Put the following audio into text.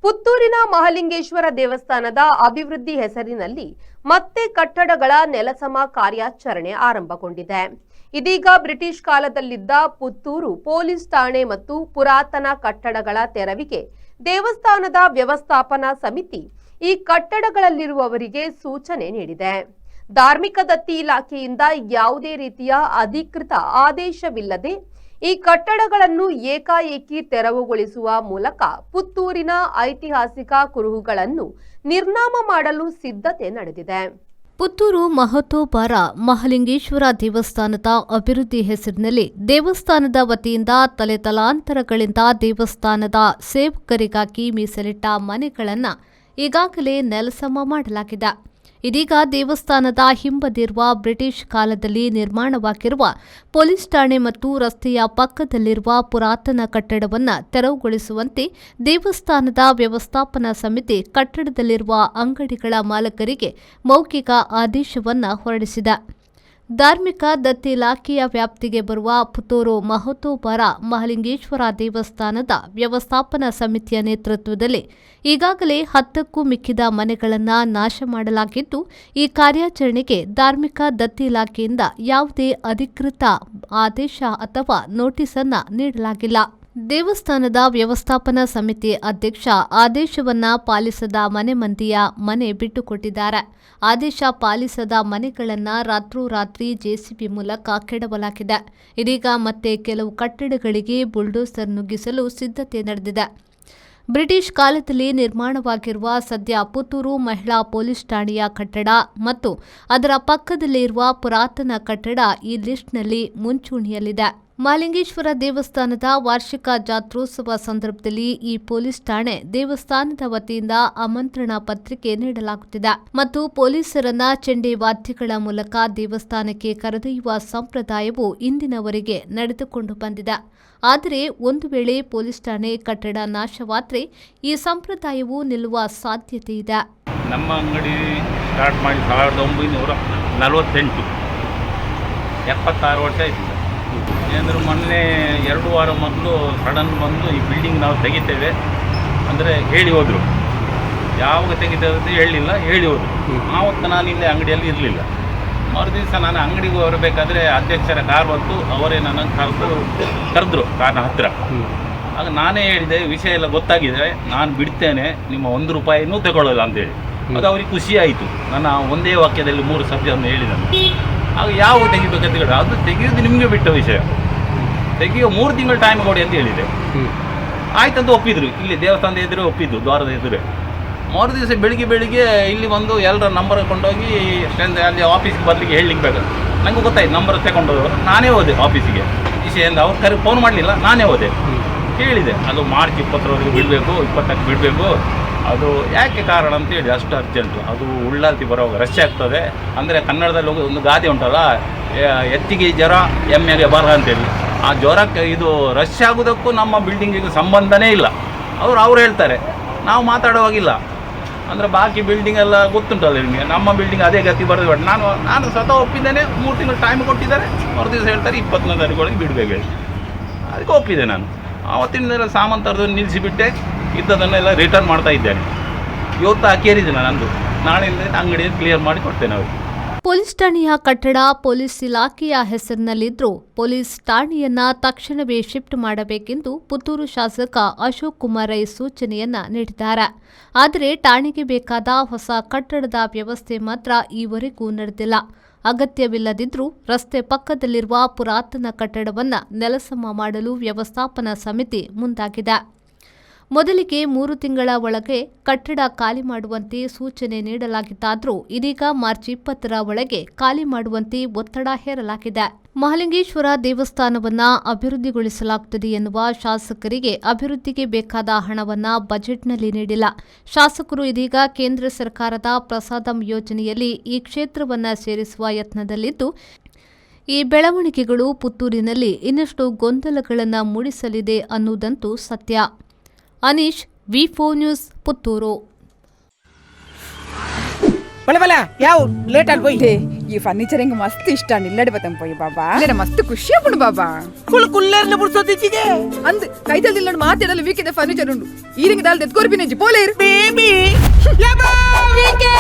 ಪುತ್ತೂರಿನ ಮಹಾಲಿಂಗೇಶ್ವರ ದೇವಸ್ಥಾನದ ಅಭಿವೃದ್ಧಿ ಹೆಸರಿನಲ್ಲಿ ಮತ್ತೆ ಕಟ್ಟಡಗಳ ನೆಲಸಮ ಕಾರ್ಯಾಚರಣೆ ಆರಂಭಗೊಂಡಿದೆ. ಇದೀಗ ಬ್ರಿಟಿಷ್ ಕಾಲದಲ್ಲಿದ್ದ ಪುತ್ತೂರು ಪೊಲೀಸ್ ಠಾಣೆ ಮತ್ತು ಪುರಾತನ ಕಟ್ಟಡಗಳ ತೆರವಿಗೆ ದೇವಸ್ಥಾನದ ವ್ಯವಸ್ಥಾಪನಾ ಸಮಿತಿ ಈ ಕಟ್ಟಡಗಳಲ್ಲಿರುವವರಿಗೆ ಸೂಚನೆ ನೀಡಿದೆ. ಧಾರ್ಮಿಕ ದತ್ತಿ ಇಲಾಖೆಯಿಂದ ಯಾವುದೇ ರೀತಿಯ ಅಧಿಕೃತ ಆದೇಶವಿಲ್ಲದೆ ಈ ಕಟ್ಟಡಗಳನ್ನು ಏಕಾಏಕಿ ತೆರವುಗೊಳಿಸುವ ಮೂಲಕ ಪುತ್ತೂರಿನ ಐತಿಹಾಸಿಕ ಕುರುಹುಗಳನ್ನು ನಿರ್ನಾಮ ಮಾಡಲು ಸಿದ್ಧತೆ ನಡೆದಿದೆ. ಪುತ್ತೂರು ಮಹತೋಬಾರ ಮಹಾಲಿಂಗೇಶ್ವರ ದೇವಸ್ಥಾನದ ಅಭಿವೃದ್ಧಿ ಹೆಸರಿನಲ್ಲಿ ದೇವಸ್ಥಾನದ ವತಿಯಿಂದ ತಲೆತಲಾಂತರಗಳಿಂದ ದೇವಸ್ಥಾನದ ಸೇವಕರಿಗಾಗಿ ಮೀಸಲಿಟ್ಟ ಮನೆಗಳನ್ನು ಈಗಾಗಲೇ ನೆಲಸಮ ಮಾಡಲಾಗಿದೆ. ಇದೀಗ ದೇವಸ್ಥಾನದ ಹಿಂಬದಿರುವ ಬ್ರಿಟಿಷ್ ಕಾಲದಲ್ಲಿ ನಿರ್ಮಾಣವಾಗಿರುವ ಪೊಲೀಸ್ ಠಾಣೆ ಮತ್ತು ರಸ್ತೆಯ ಪಕ್ಕದಲ್ಲಿರುವ ಪುರಾತನ ಕಟ್ಟಡವನ್ನು ತೆರವುಗೊಳಿಸುವಂತೆ ದೇವಸ್ಥಾನದ ವ್ಯವಸ್ಥಾಪನಾ ಸಮಿತಿ ಕಟ್ಟಡದಲ್ಲಿರುವ ಅಂಗಡಿಗಳ ಮಾಲಕರಿಗೆ ಮೌಖಿಕ ಆದೇಶವನ್ನು ಹೊರಡಿಸಿದೆ. ಧಾರ್ಮಿಕ ದತ್ತಿ ಇಲಾಖೆಯ ವ್ಯಾಪ್ತಿಗೆ ಬರುವ ಪುತ್ತೂರು ಮಹತೋಬಾರ ಮಹಾಲಿಂಗೇಶ್ವರ ದೇವಸ್ಥಾನದ ವ್ಯವಸ್ಥಾಪನಾ ಸಮಿತಿಯ ನೇತೃತ್ವದಲ್ಲಿ ಈಗಾಗಲೇ 10ಕ್ಕೂ ಮಿಕ್ಕಿದ ಮನೆಗಳನ್ನು ನಾಶ ಮಾಡಲಾಗಿದ್ದು, ಈ ಕಾರ್ಯಾಚರಣೆಗೆ ಧಾರ್ಮಿಕ ದತ್ತಿ ಇಲಾಖೆಯಿಂದ ಯಾವುದೇ ಅಧಿಕೃತ ಆದೇಶ ಅಥವಾ ನೋಟಿಸ್ ಅನ್ನು ನೀಡಲಾಗಿಲ್ಲ. ದೇವಸ್ಥಾನದ ವ್ಯವಸ್ಥಾಪನಾ ಸಮಿತಿ ಅಧ್ಯಕ್ಷ ಆದೇಶವನ್ನ ಪಾಲಿಸದ ಮನೆ ಮಂದಿಯ ಮನೆ ಬಿಟ್ಟುಕೊಟ್ಟಿದ್ದಾರೆ. ಆದೇಶ ಪಾಲಿಸದ ಮನೆಗಳನ್ನು ರಾತ್ರೋರಾತ್ರಿ ಜೆಸಿಬಿ ಮೂಲಕ ಕೆಡವಲಾಗಿದೆ. ಇದೀಗ ಮತ್ತೆ ಕೆಲವು ಕಟ್ಟಡಗಳಿಗೆ ಬುಲ್ಡೋಸರ್ ನುಗ್ಗಿಸಲು ಸಿದ್ಧತೆ ನಡೆದಿದೆ. ಬ್ರಿಟಿಷ್ ಕಾಲದಲ್ಲಿ ನಿರ್ಮಾಣವಾಗಿರುವ ಸದ್ಯ ಪುತ್ತೂರು ಮಹಿಳಾ ಪೊಲೀಸ್ ಠಾಣೆಯ ಕಟ್ಟಡ ಮತ್ತು ಅದರ ಪಕ್ಕದಲ್ಲಿರುವ ಪುರಾತನ ಕಟ್ಟಡ ಈ ಲಿಸ್ಟ್ನಲ್ಲಿ ಮುಂಚೂಣಿಯಲ್ಲಿದೆ. ಮಹಾಲಿಂಗೇಶ್ವರ ದೇವಸ್ಥಾನದ ವಾರ್ಷಿಕ ಜಾತ್ರೋತ್ಸವ ಸಂದರ್ಭದಲ್ಲಿ ಈ ಪೊಲೀಸ್ ಠಾಣೆ ದೇವಸ್ಥಾನದ ವತಿಯಿಂದ ಆಮಂತ್ರಣ ಪತ್ರಿಕೆ ನೀಡಲಾಗುತ್ತಿದೆ ಮತ್ತು ಪೊಲೀಸರನ್ನ ಚೆಂಡೆ ವಾದ್ಯಗಳ ಮೂಲಕ ದೇವಸ್ಥಾನಕ್ಕೆ ಕರೆದೊಯ್ಯುವ ಸಂಪ್ರದಾಯವು ಇಂದಿನವರೆಗೆ ನಡೆದುಕೊಂಡು ಬಂದಿದೆ. ಆದರೆ ಒಂದು ವೇಳೆ ಪೊಲೀಸ್ ಠಾಣೆ ಕಟ್ಟಡ ನಾಶವಾದರೆ ಈ ಸಂಪ್ರದಾಯವು ನಿಲ್ಲುವ ಸಾಧ್ಯತೆ ಇದೆ. ನಮ್ಮ ಅಂಗಡಿ ಸ್ಟಾರ್ಟ್ ಮಾಡಿ 1948, 76 ವರ್ಷ ಆಯಿತು. ಏನಂದ್ರೆ ಮೊನ್ನೆ 2 ವಾರ ಮೊದಲು ಸಡನ್ ಬಂದು ಈ ಬಿಲ್ಡಿಂಗ್ ನಾವು ತೆಗಿತೇವೆ ಅಂದರೆ ಹೇಳಿ ಹೋದರು. ಯಾವಾಗ ತೆಗಿತೇವೆ ಅಂತ ಹೇಳಿ ಹೋದರು. ಆವತ್ತು ನಾನು ಇಲ್ಲೇ ಅಂಗಡಿಯಲ್ಲಿ ಇರಲಿಲ್ಲ. ಮರುದಿವಸ ನಾನು ಅಂಗಡಿಗೆ ಬರಬೇಕಾದ್ರೆ ಅಧ್ಯಕ್ಷರ ಕಾರ್ ಬಂತು. ಅವರೇ ನನಗೆ ಕರೆದ್ರು ಕಾರ್ನ ಹತ್ತಿರ. ಆಗ ನಾನೇ ಹೇಳಿದೆ, ವಿಷಯ ಎಲ್ಲ ಗೊತ್ತಾಗಿದೆ, ನಾನು ಬಿಡ್ತೇನೆ, ನಿಮ್ಮ 1 ರೂಪಾಯಿನೂ ತಗೊಳ್ಳೋಲ್ಲ ಅಂತೇಳಿ. ಅದು ಅವ್ರಿಗೆ ಖುಷಿ ಆಯಿತು. ನನ್ನ ಒಂದೇ ವಾಕ್ಯದಲ್ಲಿ 3 ಸಬ್ಜೆಕ್ಟನ್ನು ಹೇಳಿದನು. ಆಗ ಯಾವ ತೆಗಿಬೇಕಂತ ಹೇಳಿ, ಅದು ತೆಗೆಯೋದು ನಿಮಗೆ ಬಿಟ್ಟ ವಿಷಯ, ತೆಗಿಯೋ 3 ತಿಂಗಳು ಟೈಮ್ ಕೊಡಿ ಅಂತ ಹೇಳಿದೆ. ಆಯ್ತಂತ ಒಪ್ಪಿದ್ರು. ಇಲ್ಲಿ ದೇವಸ್ಥಾನದ ಎದುರೇ ಒಪ್ಪಿದ್ದು, ದ್ವಾರದ ಎದುರೇ. ಮರು ದಿವಸ ಬೆಳಿಗ್ಗೆ ಇಲ್ಲಿ ಬಂದು ಎಲ್ಲರ ನಂಬರ್ ಕೊಂಡೋಗಿ ಅಲ್ಲಿ ಆಫೀಸ್ಗೆ ಬರಲಿಕ್ಕೆ ಹೇಳಲಿಕ್ಕೆ ಬೇಕು. ನನಗೆ ಗೊತ್ತಾಯ್ತು ನಂಬರ್ ತಗೊಂಡೋದವರು. ನಾನೇ ಹೋದೆ ಆಫೀಸಿಗೆ ವಿಷಯದಿಂದ. ಅವ್ರು ಫೋನ್ ಮಾಡಲಿಲ್ಲ, ನಾನೇ ಹೋದೆ. ಹೇಳಿದೆ, ಅದು ಮಾರ್ಚ್ 20ರವರೆಗೆ ಬಿಡಬೇಕು, 20ಕ್ಕೆ ಬಿಡಬೇಕು. ಅದು ಯಾಕೆ ಕಾರಣ ಅಂತೇಳಿ ಅಷ್ಟು ಅರ್ಜೆಂಟು. ಅದು ಉಳ್ಳಾಲ್ತಿ ಬರೋವಾಗ ರಶ್ ಆಗ್ತದೆ. ಅಂದರೆ ಕನ್ನಡದಲ್ಲಿ ಹೋಗಿ ಒಂದು ಗಾದೆ ಉಂಟಲ್ಲ, ಎತ್ತಿಗೆ ಜ್ವರ ಎಮ್ಮೆಗೆ ಬರ ಅಂತೇಳಿ. ಆ ಜ್ವರಕ್ಕೆ ಇದು ರಶ್ ಆಗೋದಕ್ಕೂ ನಮ್ಮ ಬಿಲ್ಡಿಂಗಿಗೆ ಸಂಬಂಧನೇ ಇಲ್ಲ. ಅವ್ರು ಹೇಳ್ತಾರೆ, ನಾವು ಮಾತಾಡುವಾಗಿಲ್ಲ. ಅಂದರೆ ಬಾಕಿ ಬಿಲ್ಡಿಂಗ್ ಎಲ್ಲ ಗೊತ್ತುಂಟಲ್ಲ ನಿಮಗೆ, ನಮ್ಮ ಬಿಲ್ಡಿಂಗ್ ಅದೇ ಗತಿ ಬರೋದು. ನಾನು ಸ್ವತಃ ಒಪ್ಪಿದ್ದೇನೆ. 3 ತಿಂಗಳು ಟೈಮ್ ಕೊಟ್ಟಿದ್ದಾರೆ. ಮರುದಿವಸ ಹೇಳ್ತಾರೆ 21ನೇ ತಾರೀಕೊಳಗೆ ಬಿಡಬೇಕು ಹೇಳಿ. ಅದಕ್ಕೆ ಒಪ್ಪಿದೆ ನಾನು. ಆವತ್ತಿನ ಸಾಮಂತರದ್ದು ನಿಲ್ಲಿಸಿಬಿಟ್ಟೆ. ಇದ್ದದನ್ನೆಲ್ಲ ರಿಟರ್ನ್ ಮಾಡ್ತಾ ಇದ್ದೇನೆ. ಇವತ್ತು ಹಾಕೇರಿದ್ದೇನೆ ನಂದು. ನಾಳೆಯಿಂದ ಅಂಗಡಿಯನ್ನು ಕ್ಲಿಯರ್ ಮಾಡಿ ಕೊಡ್ತೇನೆ ಅವ್ರಿಗೆ. ಪೊಲೀಸ್ ಠಾಣೆಯ ಕಟ್ಟಡ ಪೊಲೀಸ್ ಇಲಾಖೆಯ ಹೆಸರಿನಲ್ಲಿದ್ದರೂ ಪೊಲೀಸ್ ಠಾಣೆಯನ್ನ ತಕ್ಷಣವೇ ಶಿಫ್ಟ್ ಮಾಡಬೇಕೆಂದು ಪುತ್ತೂರು ಶಾಸಕ ಅಶೋಕ್ ಕುಮಾರ್ ರೈ ಸೂಚನೆಯನ್ನ ನೀಡಿದ್ದಾರೆ. ಆದರೆ ಠಾಣೆಗೆ ಬೇಕಾದ ಹೊಸ ಕಟ್ಟಡದ ವ್ಯವಸ್ಥೆ ಮಾತ್ರ ಈವರೆಗೂ ನಡೆದಿಲ್ಲ. ಅಗತ್ಯವಿಲ್ಲದಿದ್ದರೂ ರಸ್ತೆ ಪಕ್ಕದಲ್ಲಿರುವ ಪುರಾತನ ಕಟ್ಟಡವನ್ನು ನೆಲಸಮ ಮಾಡಲು ವ್ಯವಸ್ಥಾಪನಾ ಸಮಿತಿ ಮುಂದಾಗಿದೆ. ಮೊದಲಿಗೆ 3 ತಿಂಗಳ ಒಳಗೆ ಕಟ್ಟಡ ಖಾಲಿ ಮಾಡುವಂತೆ ಸೂಚನೆ ನೀಡಲಾಗಿತ್ತಾದರೂ ಇದೀಗ ಮಾರ್ಚ್ 20ರ ಒಳಗೆ ಖಾಲಿ ಮಾಡುವಂತೆ ಒತ್ತಡ ಹೇರಲಾಗಿದೆ. ಮಹಾಲಿಂಗೇಶ್ವರ ದೇವಸ್ಥಾನವನ್ನು ಅಭಿವೃದ್ಧಿಗೊಳಿಸಲಾಗುತ್ತದೆ ಎನ್ನುವ ಶಾಸಕರಿಗೆ ಅಭಿವೃದ್ಧಿಗೆ ಬೇಕಾದ ಹಣವನ್ನು ಬಜೆಟ್ನಲ್ಲಿ ನೀಡಿಲ್ಲ. ಶಾಸಕರು ಇದೀಗ ಕೇಂದ್ರ ಸರ್ಕಾರದ ಪ್ರಸಾದಂ ಯೋಜನೆಯಲ್ಲಿ ಈ ಕ್ಷೇತ್ರವನ್ನು ಸೇರಿಸುವ ಯತ್ನದಲ್ಲಿದ್ದು, ಈ ಬೆಳವಣಿಗೆಗಳು ಪುತ್ತೂರಿನಲ್ಲಿ ಇನ್ನಷ್ಟು ಗೊಂದಲಗಳನ್ನು ಮೂಡಿಸಲಿದೆ ಅನ್ನುವುದಂತೂ ಸತ್ಯ. ಅನೀಶ್, ವಿ4 ನ್ಯೂಸ್, ಪುತ್ತೂರು. ಬಲೆ ಬಲೆ ಯಾವ ಲೇಟ್ ಆಗಿ పోయి ಈ ಫರ್ನಿಚರ್ ಹಿಂಗ ಮಸ್ತ್ ಇಷ್ಟ ನಿಲ್ಲಡಿ ಬತ್ತಂ పోయి ಬಾಬಾ ಇಲ್ಲ ಮಸ್ತ್ ಖುಷಿ ಆಗ್ಬಿಡು ಬಾಬಾ ಕುಲ್ ಕುಲ್ಲೇರ್ನ ಬಿಡ್ಸೋದಿಚ್ಚಿಗೆ ಅಂದ್ ಕೈದಲ್ಲಿ ನಿಲ್ಲಡ್ ಮಾತಾಡಲು ವೀಕಿದ ಫರ್ನಿಚರ್ ಉಂಡು ಈರಿಂಗ ದಾಲ್ ತೆತ್ಕೋರ್ಬಿನೆಂಜಿ ಪೋಲೇರ್ ಬೇಬಿ ಯಬ್ಬಾ ವೀಕೆ